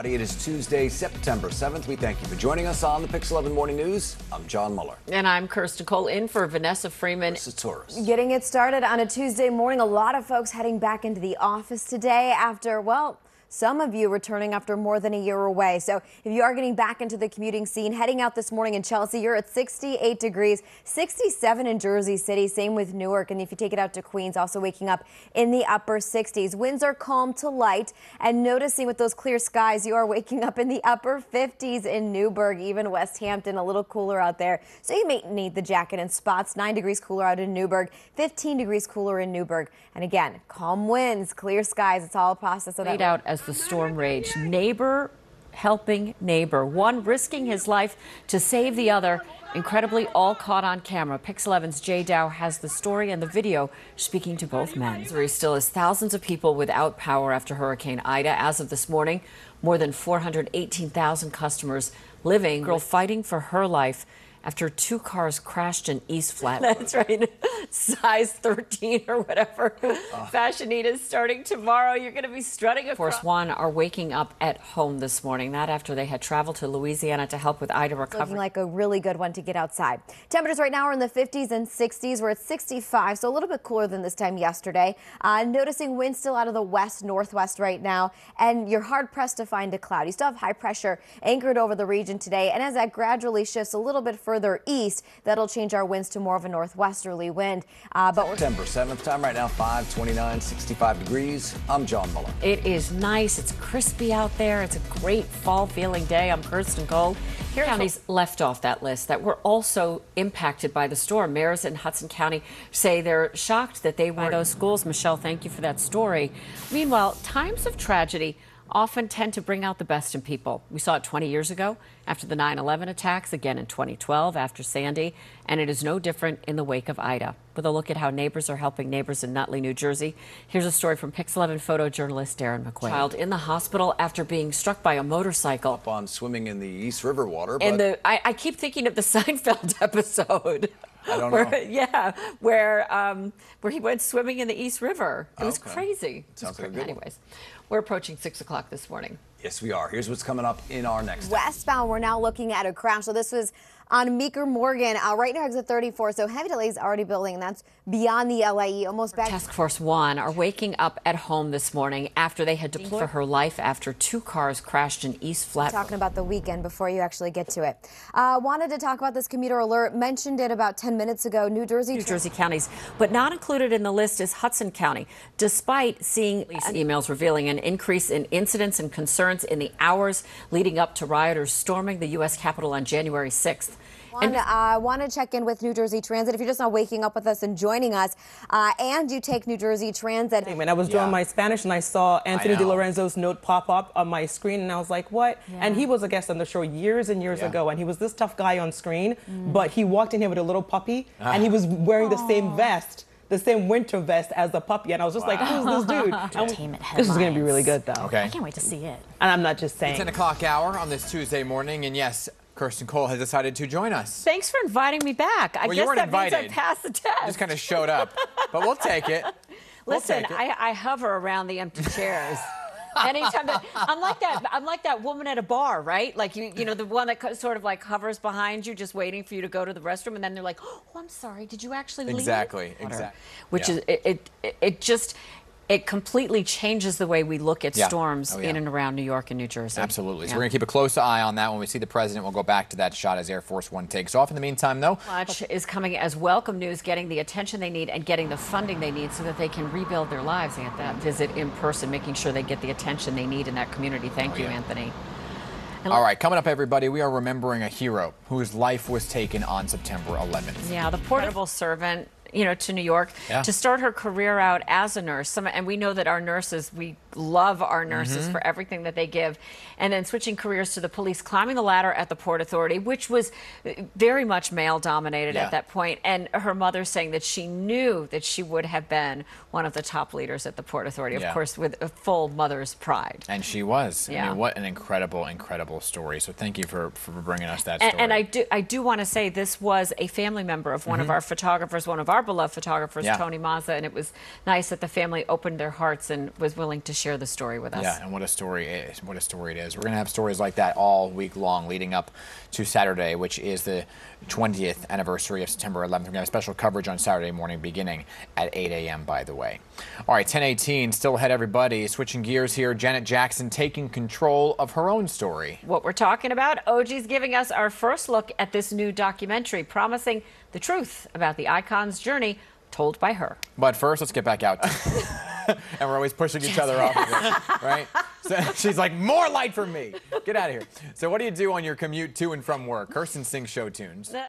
It is Tuesday, September 7th. We thank you for joining us on the Pix 11 Morning News. I'm John Muller. And I'm Kirstin Cole, in for Vanessa Freeman. Marissa Torres. Getting it started on a Tuesday morning. A lot of folks heading back into the office today after, well, some of you returning after more than a year away. So if you are getting back into the commuting scene, heading out this morning in Chelsea, you're at 68 degrees, 67 in Jersey City, same with Newark. And if you take it out to Queens, also waking up in the upper 60s. Winds are calm to light, and noticing with those clear skies, you are waking up in the upper 50s in Newburgh, even West Hampton, a little cooler out there. So you may need the jacket in spots. 9 degrees cooler out in Newburgh, 15 degrees cooler in Newburgh. And again, calm winds, clear skies. It's all a process of that. Out as the storm raged. Neighbor helping neighbor, one risking his life to save the other. Incredibly, all caught on camera. Pix 11's Jay Dow has the story and the video speaking to both men. Missouri still has thousands of people without power after Hurricane Ida. As of this morning, more than 418,000 customers living. Girl fighting for her life after two cars crashed in East Flatbush. That's right. Size 13 or whatever. Fashionita starting tomorrow. You're going to be strutting across. Force One are waking up at home this morning. That after they had traveled to Louisiana to help with Ida recovery. Looking like a really good one to get outside. Temperatures right now are in the 50s and 60s. We're at 65, so a little bit cooler than this time yesterday. Noticing wind still out of the west-northwest right now, and you're hard-pressed to find a cloud. You still have high pressure anchored over the region today, and as that gradually shifts a little bit further east, that'll change our winds to more of a northwesterly wind. But we're September 7th, time right now, 5:29, 65 degrees. I'm John Muller. It is nice. It's crispy out there. It's a great fall-feeling day. I'm Kirstin Cole. Here counties left off that list that were also impacted by the storm. Mayors in Hudson County say they're shocked that they weren't those schools. Michelle, thank you for that story. Meanwhile, times of tragedy often tend to bring out the best in people. We saw it 20 years ago after the 9/11 attacks, again in 2012 after Sandy, and it is no different in the wake of Ida. With a look at how neighbors are helping neighbors in Nutley, New Jersey, here's a story from Pix 11 photojournalist Darren McQuaid. Child in the hospital after being struck by a motorcycle. Up on swimming in the East River water. And I keep thinking of the Seinfeld episode. I don't know. Where he went swimming in the East River. It was crazy. Sounds like a good one. Anyways, we're approaching 6 o'clock this morning. Yes, we are. Here's what's coming up in our next. Westbound, we're now looking at a crash. So this was on Meeker Morgan, right near exit 34. So heavy delays already building, and that's beyond the LIE, almost back. Task Force One are waking up at home this morning after they had deployed for her life after two cars crashed in East Flatbush. Talking about the weekend before you actually get to it. Wanted to talk about this commuter alert. Mentioned it about 10 minutes ago. New Jersey counties, but not included in the list is Hudson County, despite seeing police emails revealing an increase in incidents and concerns in the hours leading up to rioters storming the U.S. Capitol on January 6th. Want to check in with New Jersey Transit. If you're just not waking up with us and joining us, and you take New Jersey Transit. When I was doing my Spanish and I saw Anthony DiLorenzo's note pop up on my screen, and I was like, what? Yeah. And he was a guest on the show years and years ago, and he was this tough guy on screen, but he walked in here with a little puppy, and he was wearing the same vest. The same winter vest as the puppy, and I was just like, who's this dude? This is going to be really good, though. Okay. I can't wait to see it. And I'm not just saying. It's 10 o'clock hour on this Tuesday morning, and yes, Kirstin Cole has decided to join us. Thanks for inviting me back. I guess you weren't that invited. means I passed the test. Just kind of showed up, but we'll take it. Listen, I hover around the empty chairs. Anytime I'm like that woman at a bar, right? Like you know, the one that sort of like hovers behind you, just waiting for you to go to the restroom, and then they're like, "Oh, I'm sorry, did you actually leave?" Exactly. Which is it completely changes the way we look at storms in and around New York and New Jersey. Absolutely. So we're going to keep a close eye on that. When we see the president, we'll go back to that shot as Air Force One takes off. In the meantime, though, much is coming as welcome news, getting the attention they need and getting the funding they need so that they can rebuild their lives. At that visit in person, making sure they get the attention they need in that community. Thank you, Anthony. All right, coming up, everybody, we are remembering a hero whose life was taken on September 11th. Yeah, the portable servant, to New York to start her career out as a nurse. And we know that our nurses, we love our nurses for everything that they give. And then switching careers to the police, climbing the ladder at the Port Authority, which was very much male-dominated at that point. And her mother saying that she knew that she would have been one of the top leaders at the Port Authority, of course, with a full mother's pride. And she was. I mean, what an incredible, incredible story. So thank you for bringing us that story. And I do want to say this was a family member of one of our photographers, one of our beloved photographers, Tony Mazza, and it was nice that the family opened their hearts and was willing to share share the story with us. Yeah, and what a story it is. What a story it is. We're going to have stories like that all week long leading up to Saturday, which is the 20th anniversary of September 11th. We're going to have special coverage on Saturday morning beginning at 8 a.m., by the way. All right, 10:18, still ahead, everybody. Switching gears here, Janet Jackson taking control of her own story. What we're talking about, OG's giving us our first look at this new documentary, promising the truth about the icon's journey told by her. But first, let's get back out. And we're always pushing each other off of it, right? So she's like, more light for me. Get out of here. So what do you do on your commute to and from work? Kirstin sings show tunes.